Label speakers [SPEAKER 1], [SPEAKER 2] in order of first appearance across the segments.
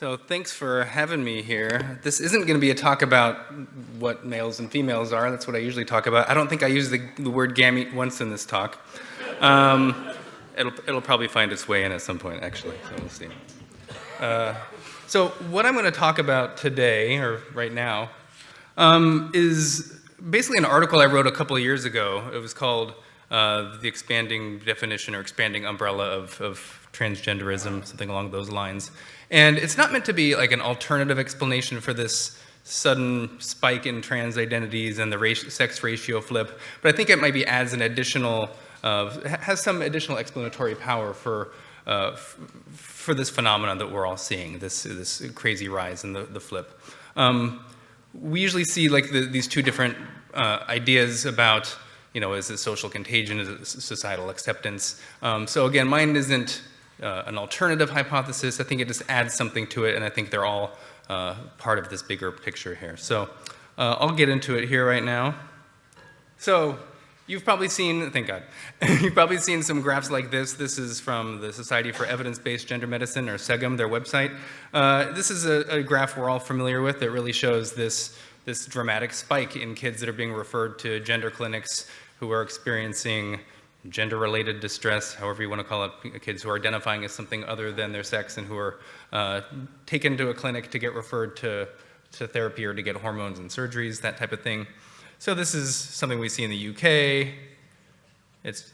[SPEAKER 1] So thanks for having me here. This isn't going to be a talk about what males and females are. That's what I usually talk about. I don't think I used the word gamete once in this talk. It'll probably find its way in at some point, actually, so we'll see. So what I'm going to talk about today, or right now, is basically an article I wrote a couple of years ago. It was called The Expanding Definition or Expanding Umbrella of Transgenderism, something along those lines. And it's not meant to be like an alternative explanation for this sudden spike in trans identities and the sex ratio flip, but I think it maybe adds an additional, has some additional explanatory power for this phenomenon that we're all seeing, this crazy rise in the flip. We usually see like these two different ideas about, is it social contagion, is it societal acceptance? So again, mine isn't an alternative hypothesis. I think it just adds something to it, and I think they're all part of this bigger picture here. So I'll get into it here right now. So you've probably seen, thank God, you've probably seen some graphs like this. This is from the Society for Evidence-Based Gender Medicine, or SEGM, their website. This is a graph we're all familiar with that really shows this dramatic spike in kids that are being referred to gender clinics who are experiencing gender-related distress, however you want to call it, kids who are identifying as something other than their sex and who are taken to a clinic to get referred to therapy or to get hormones and surgeries, that type of thing. So this is something we see in the UK. It's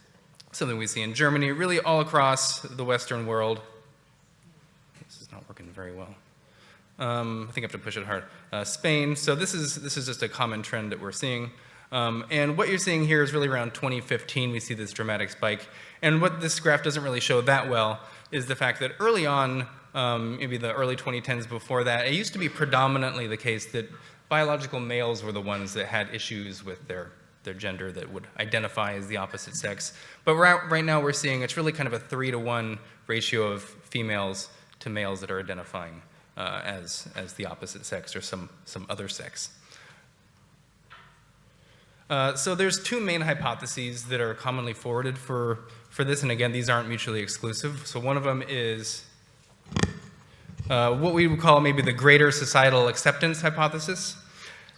[SPEAKER 1] something we see in Germany, really all across the Western world. This is not working very well. I think I have to push it hard. Spain. So this is just a common trend that we're seeing. And what you're seeing here is really around 2015, we see this dramatic spike. And what this graph doesn't really show that well is the fact that early on, maybe the early 2010s before that, it used to be predominantly the case that biological males were the ones that had issues with their gender, that would identify as the opposite sex. But right now we're seeing it's really kind of a 3-to-1 ratio of females to males that are identifying as the opposite sex or some other sex. So there's two main hypotheses that are commonly forwarded for this, and again, these aren't mutually exclusive. So one of them is what we would call maybe the greater societal acceptance hypothesis.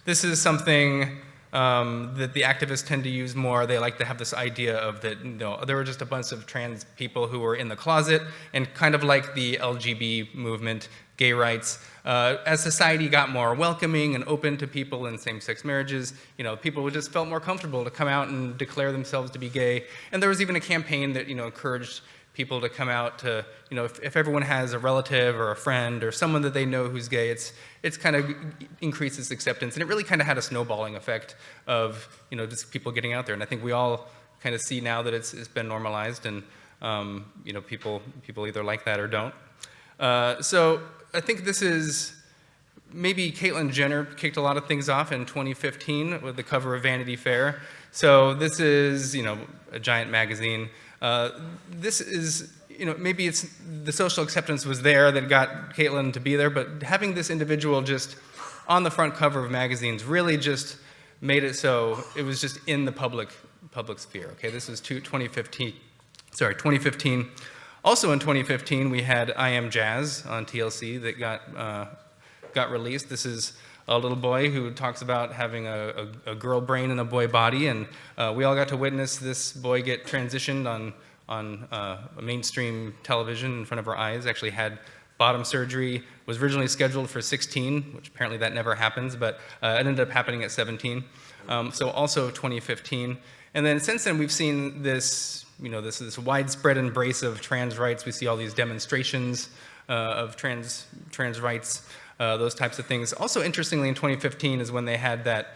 [SPEAKER 1] This is something that the activists tend to use more. They like to have this idea of that, there were just a bunch of trans people who were in the closet, and kind of like the LGBT movement, gay rights, as society got more welcoming and open to people in same-sex marriages, people just felt more comfortable to come out and declare themselves to be gay. And there was even a campaign that, encouraged people to come out to, if everyone has a relative or a friend or someone that they know who's gay, it's kind of increases acceptance. And it really kind of had a snowballing effect of, just people getting out there. And I think we all kind of see now that it's been normalized, and, people either like that or don't. So I think this is, maybe Caitlyn Jenner kicked a lot of things off in 2015 with the cover of Vanity Fair. So this is, a giant magazine. This is, maybe it's the social acceptance was there that got Caitlyn to be there, but having this individual just on the front cover of magazines really just made it so it was just in the public sphere. Okay, this is 2015. Also in 2015, we had I Am Jazz on TLC that got released. This is a little boy who talks about having a girl brain and a boy body, and we all got to witness this boy get transitioned on mainstream television in front of our eyes. Actually had bottom surgery, was originally scheduled for 16, which apparently that never happens, but it ended up happening at 17. So also 2015. And then since then, we've seen this, this widespread embrace of trans rights. We see all these demonstrations of trans rights, those types of things. Also, interestingly, in 2015 is when they had that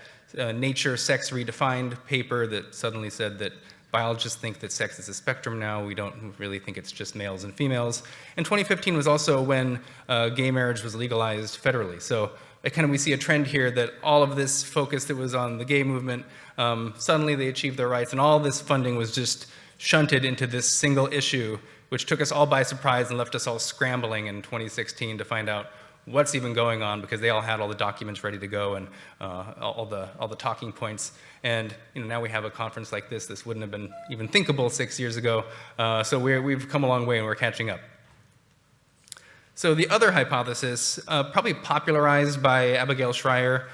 [SPEAKER 1] Nature Sex Redefined paper that suddenly said that biologists think that sex is a spectrum now. We don't really think it's just males and females. And 2015 was also when gay marriage was legalized federally. So we see a trend here that all of this focus that was on the gay movement, suddenly they achieved their rights, and all this funding was just shunted into this single issue, which took us all by surprise and left us all scrambling in 2016 to find out what's even going on, because they all had all the documents ready to go and all the talking points. And now we have a conference like this. This wouldn't have been even thinkable 6 years ago. So we've come a long way and we're catching up. So the other hypothesis, probably popularized by Abigail Schreier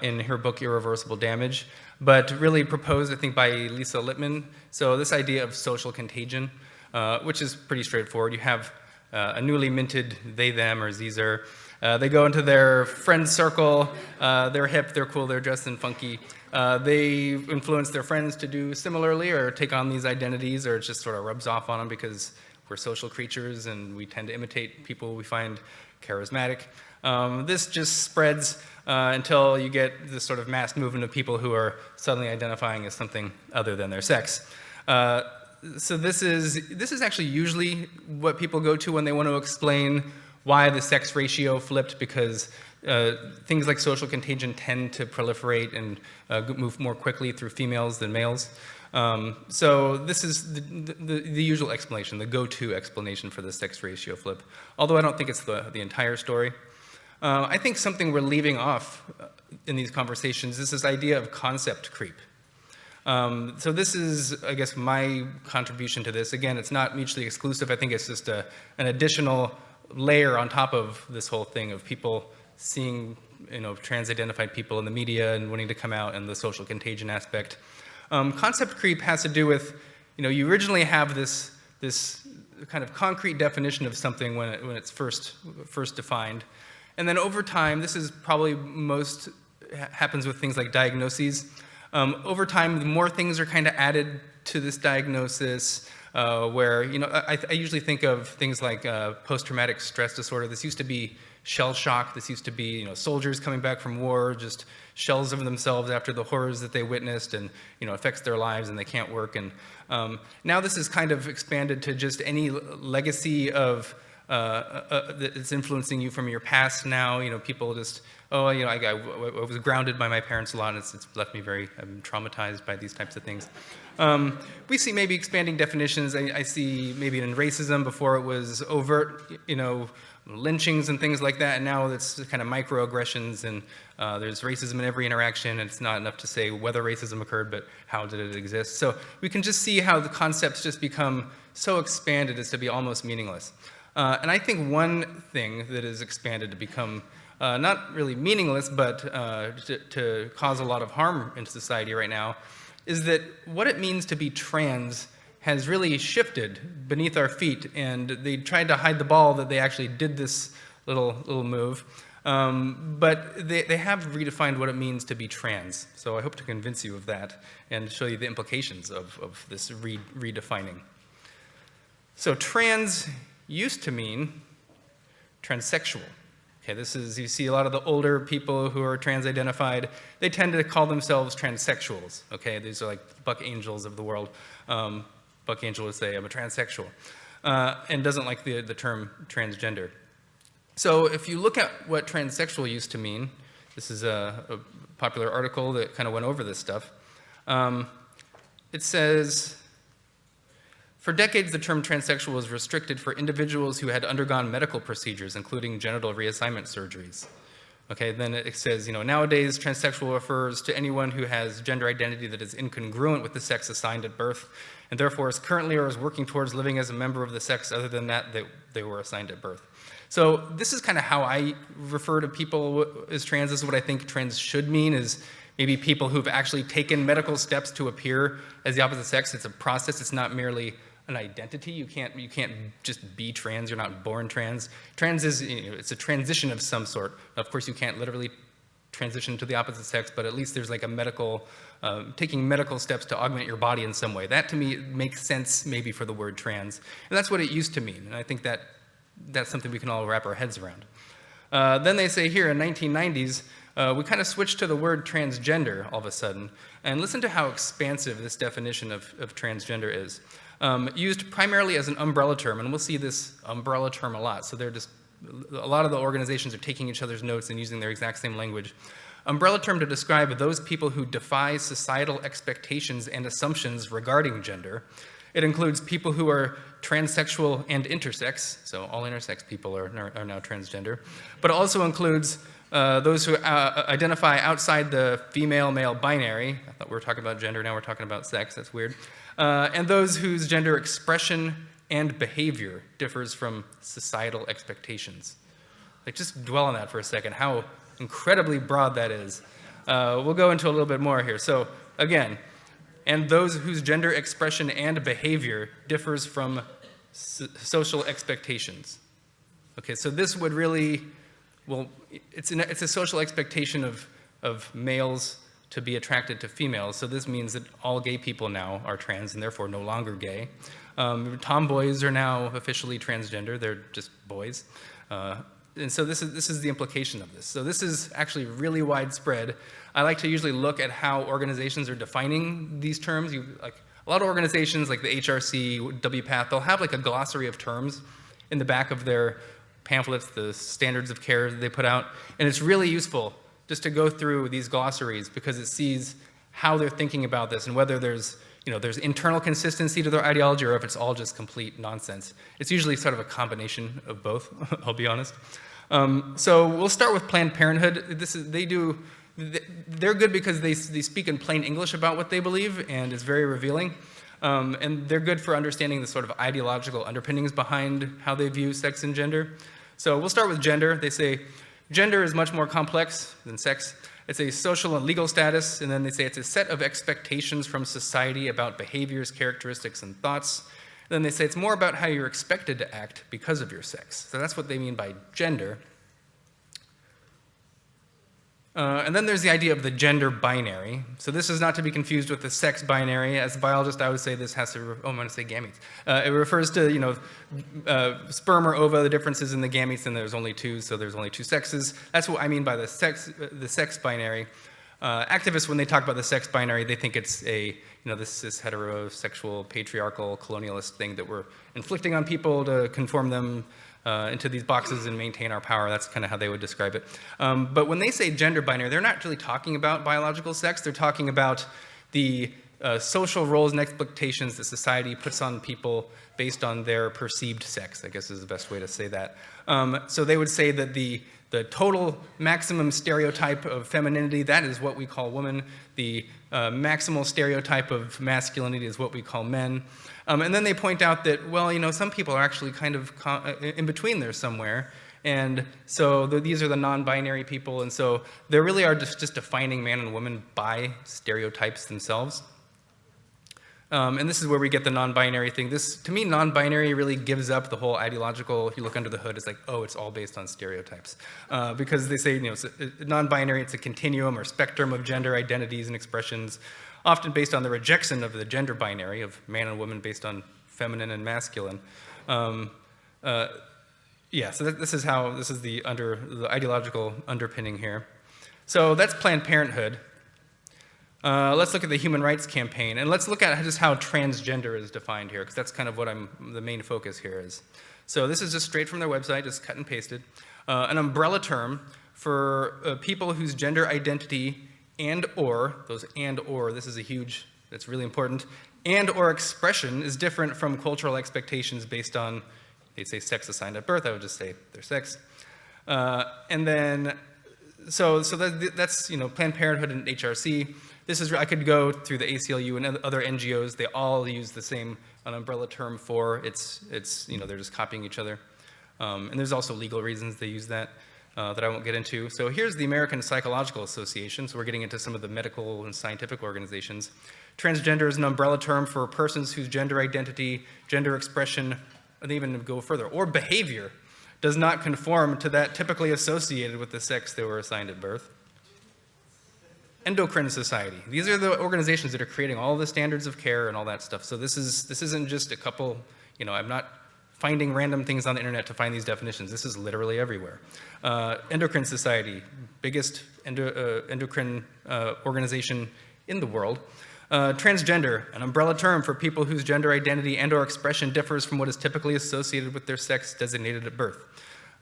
[SPEAKER 1] in her book Irreversible Damage, but really proposed, I think, by Lisa Lippman. So this idea of social contagion, which is pretty straightforward. You have a newly minted they, them, or Zer. They go into their friend circle. They're hip, they're cool, they're dressed and funky. They influence their friends to do similarly or take on these identities, or it just sort of rubs off on them because we're social creatures and we tend to imitate people we find charismatic. This just spreads until you get this sort of mass movement of people who are suddenly identifying as something other than their sex. So this is actually usually what people go to when they want to explain why the sex ratio flipped, because things like social contagion tend to proliferate and move more quickly through females than males. So this is the usual explanation, the go-to explanation for the sex ratio flip, although I don't think it's the entire story. I think something we're leaving off in these conversations is this idea of concept creep. So this is, I guess, my contribution to this. Again, it's not mutually exclusive. I think it's just an additional layer on top of this whole thing of people seeing, trans-identified people in the media and wanting to come out, and the social contagion aspect. Concept creep has to do with, you originally have this kind of concrete definition of something when it's first defined, and then over time, this is probably most happens with things like diagnoses. Over time, the more things are kind of added to this diagnosis, where, I usually think of things like post-traumatic stress disorder. This used to be shell shock. This used to be, soldiers coming back from war, just shells of themselves after the horrors that they witnessed, and, affects their lives and they can't work. And now this is kind of expanded to just any legacy of that's influencing you from your past now. People just, I was grounded by my parents a lot, and it's left me I'm traumatized by these types of things. We see maybe expanding definitions. I see maybe in racism before it was overt, lynchings and things like that, and now it's kind of microaggressions, and there's racism in every interaction, and it's not enough to say whether racism occurred, but how did it exist. So we can just see how the concepts just become so expanded as to be almost meaningless. And I think one thing that is expanded to become not really meaningless, but to cause a lot of harm in society right now, is that what it means to be trans has really shifted beneath our feet, and they tried to hide the ball that they actually did this little move. But they have redefined what it means to be trans. So I hope to convince you of that and show you the implications of this redefining. So trans used to mean transsexual. Okay, you see a lot of the older people who are trans-identified, they tend to call themselves transsexuals. Okay, these are like Buck Angels of the world. Buck Angel would say, I'm a transsexual, and doesn't like the term transgender. So if you look at what transsexual used to mean, this is a popular article that kind of went over this stuff. It says, for decades, the term transsexual was restricted for individuals who had undergone medical procedures, including genital reassignment surgeries. Okay, then it says, nowadays, transsexual refers to anyone who has gender identity that is incongruent with the sex assigned at birth, and therefore is currently or is working towards living as a member of the sex other than that they were assigned at birth. So this is kind of how I refer to people as trans. This is what I think trans should mean, is maybe people who've actually taken medical steps to appear as the opposite sex. It's a process. It's not merely an identity. You can't just be trans. You're not born trans. Trans is, it's a transition of some sort. Of course, you can't literally transition to the opposite sex, but at least there's like a medical, taking medical steps to augment your body in some way. That to me makes sense maybe for the word trans. And that's what it used to mean. And I think that's something we can all wrap our heads around. Then they say here in 1990s, we kind of switched to the word transgender all of a sudden. And listen to how expansive this definition of transgender is. Used primarily as an umbrella term, and we'll see this umbrella term a lot. So a lot of the organizations are taking each other's notes and using their exact same language. Umbrella term to describe those people who defy societal expectations and assumptions regarding gender. It includes people who are transsexual and intersex, so all intersex people are now transgender, but it also includes those who identify outside the female-male binary. I thought we were talking about gender, now we're talking about sex, that's weird. And those whose gender expression and behavior differs from societal expectations. Like, just dwell on that for a second, how incredibly broad that is. We'll go into a little bit more here. So again, and those whose gender expression and behavior differs from social expectations. Okay, so this would really, well, it's a social expectation of males to be attracted to females. So this means that all gay people now are trans and therefore no longer gay. Tomboys are now officially transgender. They're just boys. And so this is the implication of this. So this is actually really widespread. I like to usually look at how organizations are defining these terms. Like a lot of organizations like the HRC, WPATH, they'll have like a glossary of terms in the back of their pamphlets, the standards of care that they put out. And it's really useful just to go through these glossaries because it sees how they're thinking about this and whether there's internal consistency to their ideology or if it's all just complete nonsense. It's usually sort of a combination of both, I'll be honest. So we'll start with Planned Parenthood. They're good because they speak in plain English about what they believe, and it's very revealing. And they're good for understanding the sort of ideological underpinnings behind how they view sex and gender. So we'll start with gender. They say, gender is much more complex than sex. It's a social and legal status, and then they say it's a set of expectations from society about behaviors, characteristics, and thoughts. And then they say it's more about how you're expected to act because of your sex. So that's what they mean by gender. And then there's the idea of the gender binary. So this is not to be confused with the sex binary. As a biologist, I would say this has to, I'm going to say gametes. It refers to, sperm or ova, the differences in the gametes, and there's only two, so there's only two sexes. That's what I mean by the sex binary. Activists, when they talk about the sex binary, they think it's this heterosexual, patriarchal, colonialist thing that we're inflicting on people to conform them into these boxes and maintain our power. That's kind of how they would describe it. But when they say gender binary, they're not really talking about biological sex. They're talking about the social roles and expectations that society puts on people based on their perceived sex, I guess is the best way to say that. So they would say that the total maximum stereotype of femininity, that is what we call woman. The maximal stereotype of masculinity is what we call men. And then they point out that, well, some people are actually kind of in between there somewhere. And so these are the non-binary people. And so they really are just defining man and woman by stereotypes themselves. And this is where we get the non-binary thing. This, to me, non-binary really gives up the whole ideological, if you look under the hood, it's like, oh, it's all based on stereotypes. Because they say, non-binary, it's a continuum or spectrum of gender identities and expressions, often based on the rejection of the gender binary of man and woman based on feminine and masculine. So this is the ideological underpinning here. So that's Planned Parenthood. Let's look at the Human Rights Campaign, and let's look at just how transgender is defined here, because that's kind of what the main focus here is. So this is just straight from their website, just cut and pasted. An umbrella term for people whose gender identity this is that's really important, and/or expression is different from cultural expectations based on, they'd say sex assigned at birth, I would just say their sex. And then, so that's, Planned Parenthood and HRC. This is, I could go through the ACLU and other NGOs, they all use the same umbrella term for, they're just copying each other. And there's also legal reasons they use that I won't get into. So here's the American Psychological Association, so we're getting into some of the medical and scientific organizations. Transgender is an umbrella term for persons whose gender identity, gender expression, and they even go further, or behavior does not conform to that typically associated with the sex they were assigned at birth. Endocrine Society. These are the organizations that are creating all the standards of care and all that stuff. So this isn't just a couple, I'm not finding random things on the internet to find these definitions. This is literally everywhere. Endocrine Society, biggest endocrine organization in the world. Transgender, an umbrella term for people whose gender identity and/or expression differs from what is typically associated with their sex designated at birth.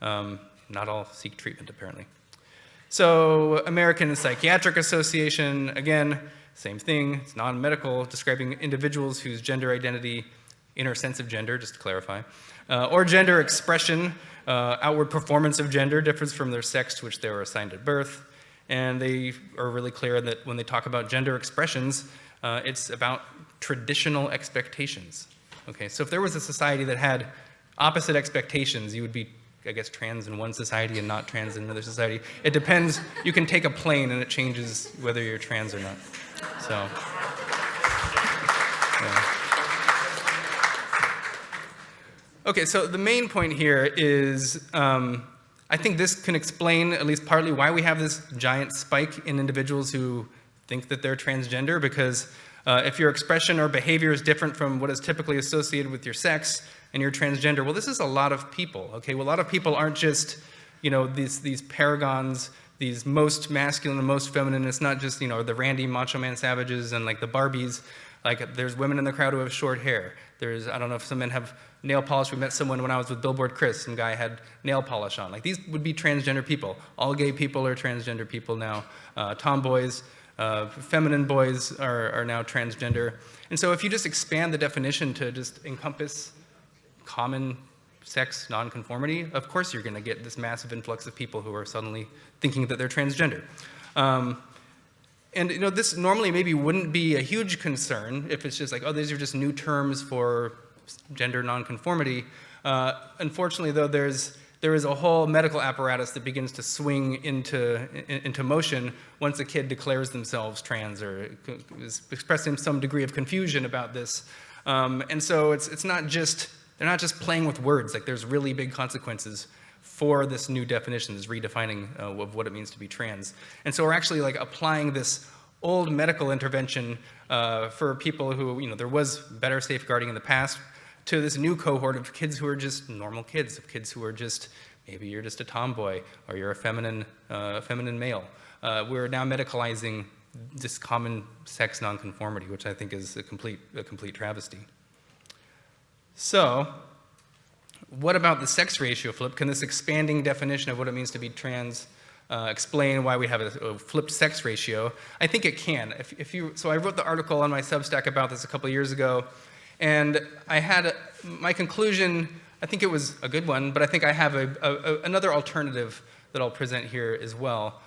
[SPEAKER 1] Not all seek treatment, apparently. So, American Psychiatric Association, again, same thing. It's non-medical, describing individuals whose gender identity, inner sense of gender, just to clarify, or gender expression, outward performance of gender differs from their sex to which they were assigned at birth. And they are really clear that when they talk about gender expressions, it's about traditional expectations. Okay, so if there was a society that had opposite expectations, you would be, I guess, trans in one society and not trans in another society. It depends. You can take a plane and it changes whether you're trans or not. So, yeah. Okay, so the main point here is I think this can explain, at least partly, why we have this giant spike in individuals who think that they're transgender, because if your expression or behavior is different from what is typically associated with your sex and you're transgender, well, this is a lot of people, okay? Well, a lot of people aren't just, you know, these paragons, these most masculine and most feminine. It's not just, you know, the Randy Macho Man Savages and like the Barbies. Like, there's women in the crowd who have short hair. There's, I don't know if some men have nail polish. We met someone when I was with Billboard Chris. Some guy had nail polish on. Like, these would be transgender people. All gay people are transgender people now. Tomboys, feminine boys are now transgender. And so if you just expand the definition to just encompass common sex nonconformity, of course you're going to get this massive influx of people who are suddenly thinking that they're transgender. And you know, this normally maybe wouldn't be a huge concern if it's just like, oh, these are just new terms for gender nonconformity. Unfortunately, though, there is a whole medical apparatus that begins to swing into motion once a kid declares themselves trans or is expressing some degree of confusion about this. And so it's not just, they're not just playing with words. Like, there's really big consequences for this new definition, this redefining of what it means to be trans. And so we're actually like applying this old medical intervention for people who, you know, there was better safeguarding in the past, to this new cohort of kids who are just normal kids, of kids who are just, maybe you're just a tomboy or you're a feminine male. We're now medicalizing this common sex nonconformity, which I think is a complete travesty. So, what about the sex ratio flip? Can this expanding definition of what it means to be trans explain why we have a flipped sex ratio? I think it can. So I wrote the article on my Substack about this a couple of years ago, and I had my conclusion. I think it was a good one, but I think I have another alternative that I'll present here as well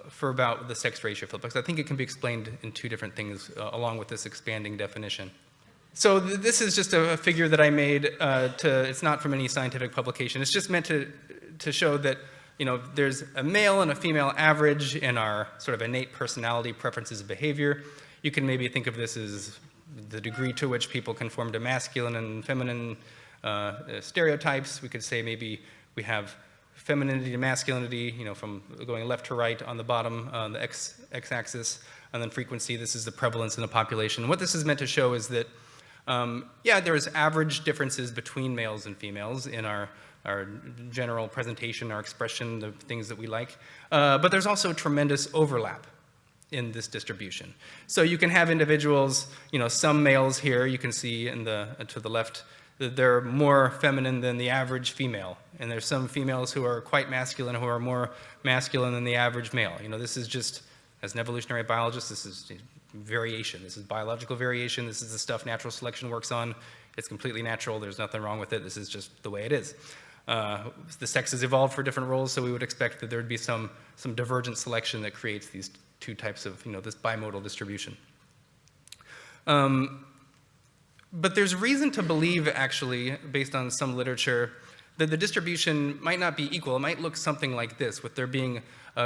[SPEAKER 1] for about the sex ratio flip, because I think it can be explained in two different things along with this expanding definition. So this is just a figure that I made. It's not from any scientific publication. It's just meant to show that, you know, there's a male and a female average in our sort of innate personality preferences and behavior. You can maybe think of this as the degree to which people conform to masculine and feminine stereotypes. We could say maybe we have femininity and masculinity, you know, from going left to right on the bottom on the x-axis, and then frequency. This is the prevalence in the population. What this is meant to show is that yeah, there's average differences between males and females in our general presentation, our expression, the things that we like. But there's also tremendous overlap in this distribution. So you can have individuals, you know, some males here, you can see in to the left, that they're more feminine than the average female. And there's some females who are quite masculine, who are more masculine than the average male. You know, this is just, as an evolutionary biologist, this is variation. This is biological variation. This is the stuff natural selection works on. It's completely natural. There's nothing wrong with it. This is just the way it is. The sexes evolved for different roles, so we would expect that there would be some divergent selection that creates these two types of, you know, this bimodal distribution. But there's reason to believe, actually, based on some literature, that the distribution might not be equal. It might look something like this, with there being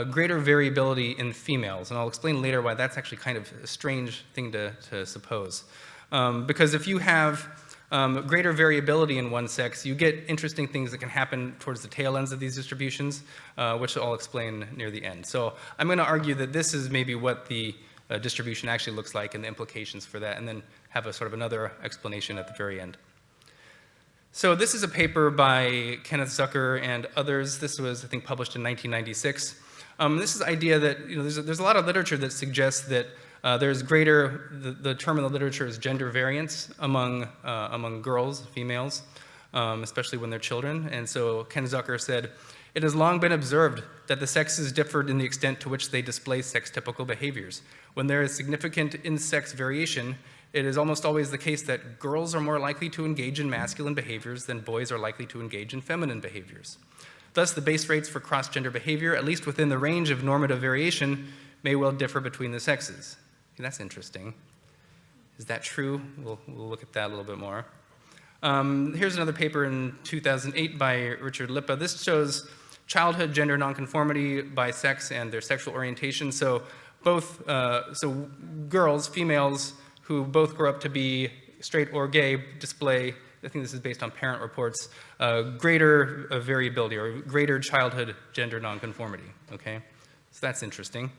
[SPEAKER 1] greater variability in females. And I'll explain later why that's actually kind of a strange thing to suppose. Because if you have greater variability in one sex, you get interesting things that can happen towards the tail ends of these distributions, which I'll explain near the end. So I'm going to argue that this is maybe what the distribution actually looks like and the implications for that, and then have a sort of another explanation at the very end. So this is a paper by Kenneth Zucker and others. This was, I think, published in 1996. This is the idea that, you know, there's a lot of literature that suggests that there's greater, the term in the literature is gender variance among girls, females, especially when they're children. And so Ken Zucker said, "It has long been observed that the sexes differed in the extent to which they display sex-typical behaviors. When there is significant in-sex variation, it is almost always the case that girls are more likely to engage in masculine behaviors than boys are likely to engage in feminine behaviors. Thus, the base rates for cross-gender behavior, at least within the range of normative variation, may well differ between the sexes." That's interesting. Is that true? We'll look at that a little bit more. Here's another paper in 2008 by Richard Lippa. This shows childhood gender nonconformity by sex and their sexual orientation. So both, so girls, females, who both grow up to be straight or gay display, I think this is based on parent reports, greater variability or greater childhood gender nonconformity, okay? So that's interesting.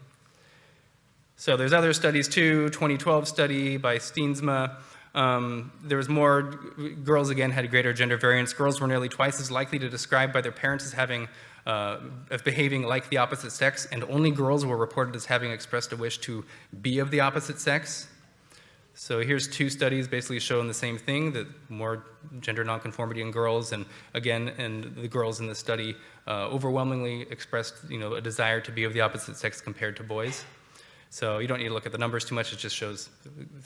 [SPEAKER 1] So there's other studies too, 2012 study by Steensma. There was more, girls again had greater gender variance. Girls were nearly twice as likely to describe by their parents as having, of behaving like the opposite sex, and only girls were reported as having expressed a wish to be of the opposite sex. So here's two studies basically showing the same thing, that more gender nonconformity in girls, and again, and the girls in the study overwhelmingly expressed, a desire to be of the opposite sex compared to boys. So you don't need to look at the numbers too much, it just shows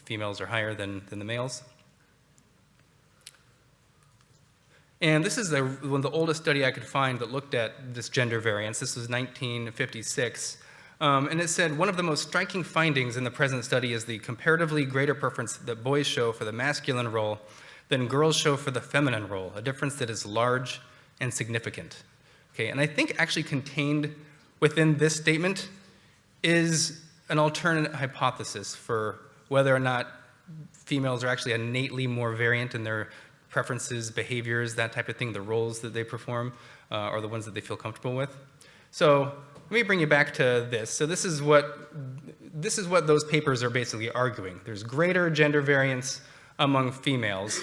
[SPEAKER 1] females are higher than the males. And this is one of the oldest study I could find that looked at this gender variance. This was 1956. And it said, one of the most striking findings in the present study is the comparatively greater preference that boys show for the masculine role than girls show for the feminine role, a difference that is large and significant. Okay, and I think actually contained within this statement is an alternate hypothesis for whether or not females are actually innately more variant in their preferences, behaviors, that type of thing, the roles that they perform, or the ones that they feel comfortable with. So let me bring you back to this. So this is what those papers are basically arguing. There's greater gender variance among females.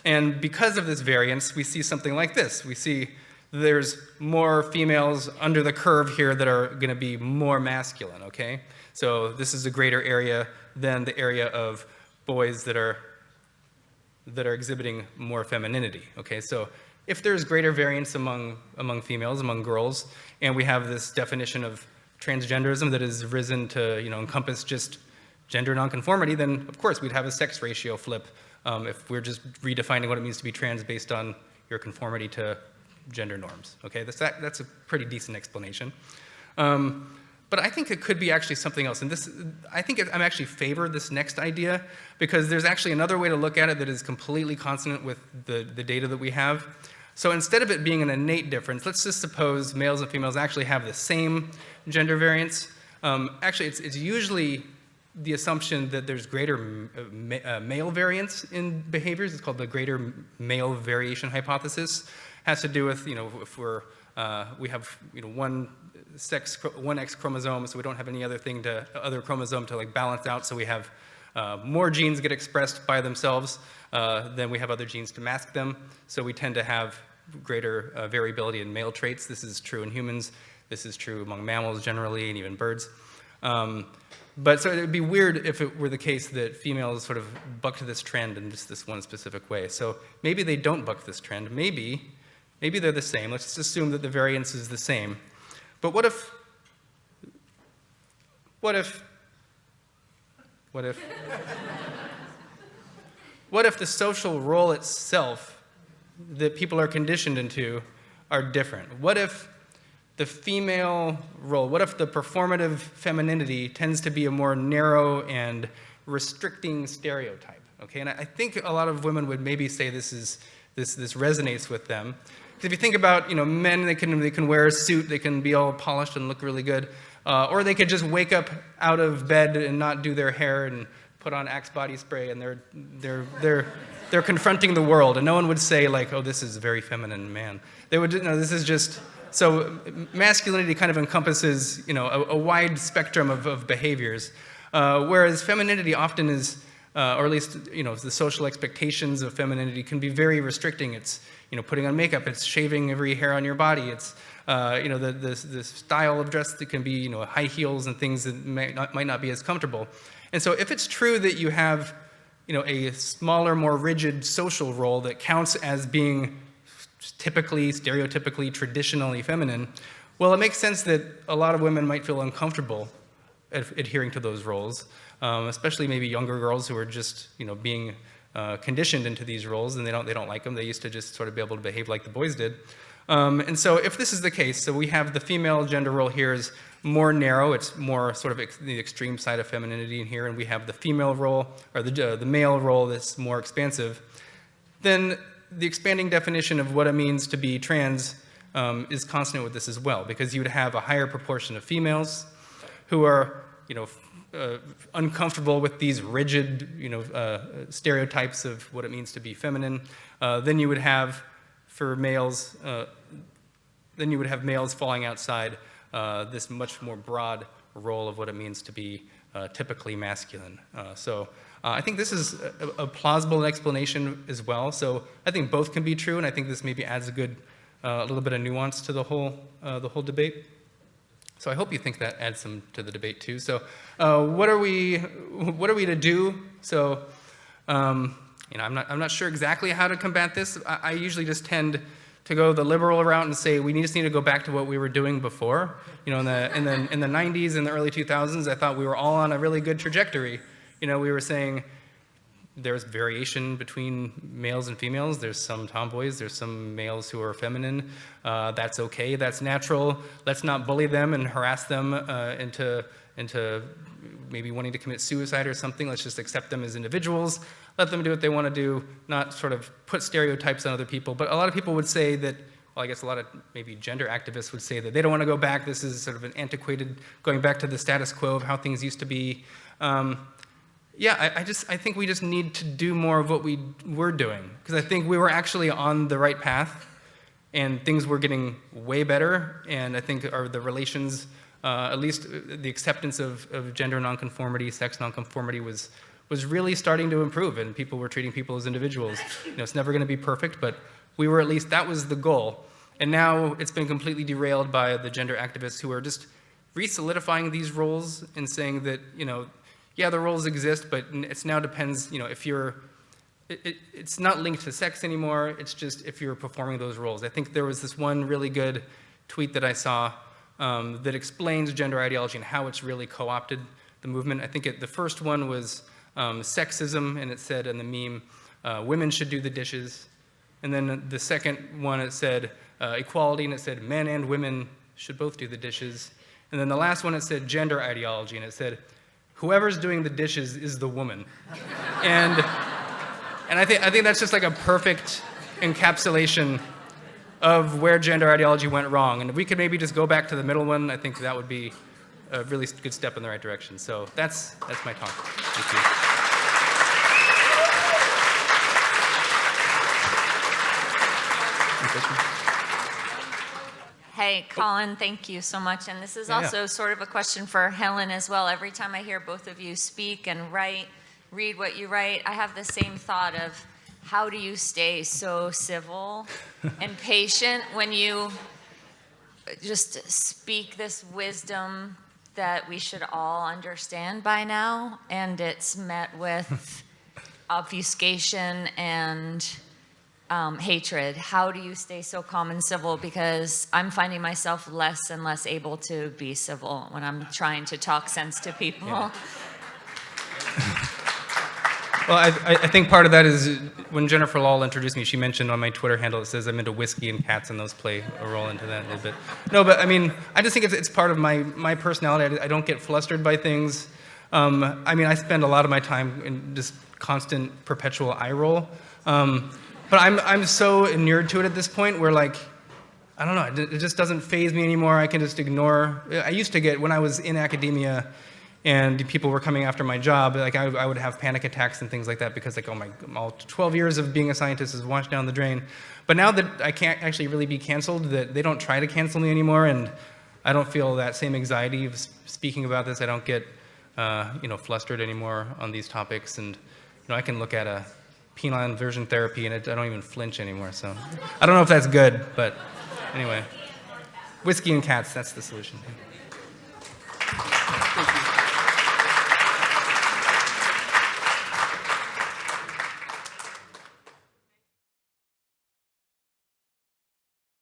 [SPEAKER 1] And because of this variance, we see something like this. We see there's more females under the curve here that are going to be more masculine, okay? So this is a greater area than the area of boys that are exhibiting more femininity, okay? So if there's greater variance among females, among girls, and we have this definition of transgenderism that has risen to encompass just gender nonconformity, then of course we'd have a sex ratio flip if we're just redefining what it means to be trans based on your conformity to gender norms. Okay, that's a pretty decent explanation. But I think it could be actually something else. And I'm actually favor this next idea because there's actually another way to look at it that is completely consonant with the data that we have. So instead of it being an innate difference, let's just suppose males and females actually have the same gender variance. Actually, it's usually the assumption that there's greater male variance in behaviors. It's called the greater male variation hypothesis. Has to do with, if we have, one X chromosome, so we don't have any other chromosome to balance out, so we have more genes get expressed by themselves than we have other genes to mask them. So we tend to have greater variability in male traits. This is true in humans. This is true among mammals generally, and even birds. But so it would be weird if it were the case that females sort of bucked this trend in just this one specific way. So maybe they don't buck this trend. Maybe they're the same. Let's just assume that the variance is the same. But what if the social role itself that people are conditioned into are different? What if the female role, what if the performative femininity tends to be a more narrow and restricting stereotype? Okay, and I think a lot of women would maybe say this resonates with them. Because if you think about, men, they can wear a suit, they can be all polished and look really good, or they could just wake up out of bed and not do their hair and put on Axe body spray, and they're confronting the world, and no one would say oh, this is a very feminine man. They would, no, this is just. So masculinity kind of encompasses, a wide spectrum of behaviors, whereas femininity often is, or at least, the social expectations of femininity can be very restricting. It's, putting on makeup, it's shaving every hair on your body, it's, the style of dress that can be, high heels and things that might not be as comfortable. And so if it's true that you have, a smaller, more rigid social role that counts as being typically, stereotypically, traditionally feminine, well, it makes sense that a lot of women might feel uncomfortable adhering to those roles, especially maybe younger girls who are just, being conditioned into these roles, and they don't like them. They used to just sort of be able to behave like the boys did. And so if this is the case, so we have the female gender role here is more narrow, it's more sort of the extreme side of femininity in here, and we have the female role, or the male role that's more expansive, then the expanding definition of what it means to be trans is consonant with this as well, because you would have a higher proportion of females who are, uncomfortable with these rigid, stereotypes of what it means to be feminine. Then you would have, for males, falling outside this much more broad role of what it means to be typically masculine. So I think this is a plausible explanation as well. So I think both can be true, and I think this maybe adds a little bit of nuance to the whole debate. So I hope you think that adds some to the debate too. So what are we to do? So I'm not sure exactly how to combat this. I usually just tend to go the liberal route and say we just need to go back to what we were doing before. In the 90s and the early 2000s, I thought we were all on a really good trajectory. We were saying there's variation between males and females. There's some tomboys. There's some males who are feminine. That's okay. That's natural. Let's not bully them and harass them into maybe wanting to commit suicide or something. Let's just accept them as individuals. Let them do what they want to do, not sort of put stereotypes on other people. But a lot of people would say that, well, I guess a lot of maybe gender activists would say that they don't want to go back. This is sort of an antiquated, going back to the status quo of how things used to be. I think we just need to do more of what we were doing, because I think we were actually on the right path, and things were getting way better, and I think the relations, at least the acceptance of gender nonconformity, sex nonconformity was really starting to improve, and people were treating people as individuals. It's never going to be perfect, but we were, at least that was the goal. And now it's been completely derailed by the gender activists who are just re-solidifying these roles and saying that, yeah, the roles exist, but it now depends, if you're, it's not linked to sex anymore, it's just if you're performing those roles. I think there was this one really good tweet that I saw that explains gender ideology and how it's really co-opted the movement. I think the first one was sexism, and it said in the meme, women should do the dishes. And then the second one, it said equality, and it said men and women should both do the dishes. And then the last one, it said gender ideology, and it said, whoever's doing the dishes is the woman. And I think that's just like a perfect encapsulation of where gender ideology went wrong. And if we could maybe just go back to the middle one, I think that would be a really good step in the right direction. So that's my talk. Thank you.
[SPEAKER 2] Hey, Colin, thank you so much. And this is also sort of a question for Helen as well. Every time I hear both of you speak and read what you write, I have the same thought of how do you stay so civil and patient when you just speak this wisdom that we should all understand by now, and it's met with obfuscation and hatred. How do you stay so calm and civil? Because I'm finding myself less and less able to be civil when I'm trying to talk sense to people.
[SPEAKER 1] Yeah. Well, I think part of that is when Jennifer Lawle introduced me, she mentioned on my Twitter handle, it says I'm into whiskey and cats, and those play a role into that a little bit. No, but I mean, I just think it's part of my personality. I don't get flustered by things. I spend a lot of my time in just constant, perpetual eye roll. But I'm so inured to it at this point where, like, I don't know, it just doesn't faze me anymore. I can just ignore. I used to get, when I was in academia and people were coming after my job, like I would have panic attacks and things like that because, like, oh my, all 12 years of being a scientist is washed down the drain. But now that I can't actually really be canceled, that they don't try to cancel me anymore, and I don't feel that same anxiety of speaking about this. I don't get, flustered anymore on these topics, and I can look at a penile inversion therapy and I don't even flinch anymore. So I don't know if that's good, but anyway, whiskey and cats, that's the solution.